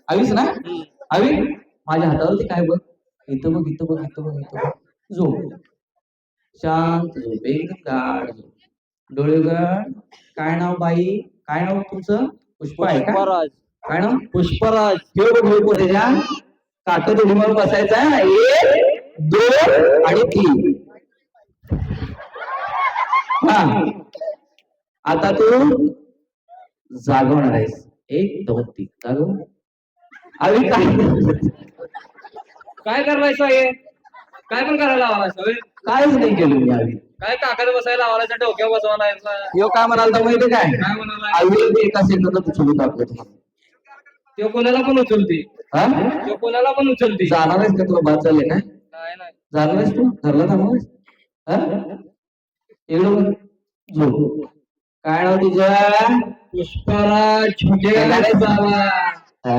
आवीस ना आवी माझ्या हातावरती काय बघ इथं बघ इथं बघ इथं बघ इथं बघ झोप शांत झोप एकदम गाढ झोप डोळे उघड काय नाव बाई काय नाव तुमचं पुष्पा आहे का पुष्पराज काय नाव पुष्पराज ठेव बघ ठेव त्याच्या काकत उडी मारून बसायचा एक दोन आणि तीन हा आता तू जागवणार आहेस एक दोन तीन जागव आम्ही काय करायचं आहे काय पण करायला लावायचं काहीच नाही केलं मी आम्ही काय काकाला बसायला लावायचं डोक्यावर बसवायला यो काय म्हणाल माहिती काय काय म्हणाला आम्ही एका सेकंदात उचलून टाकतो तो कोणाला पण उचलते हा तो कोणाला पण उचलते जाणार आहेस का तुला बाद झाले काय नाही नाही जाणार आहेस तू घरला जाणार आहेस हा एवढं झोप काय नाव तुझं पुष्पराज झुके जावा हा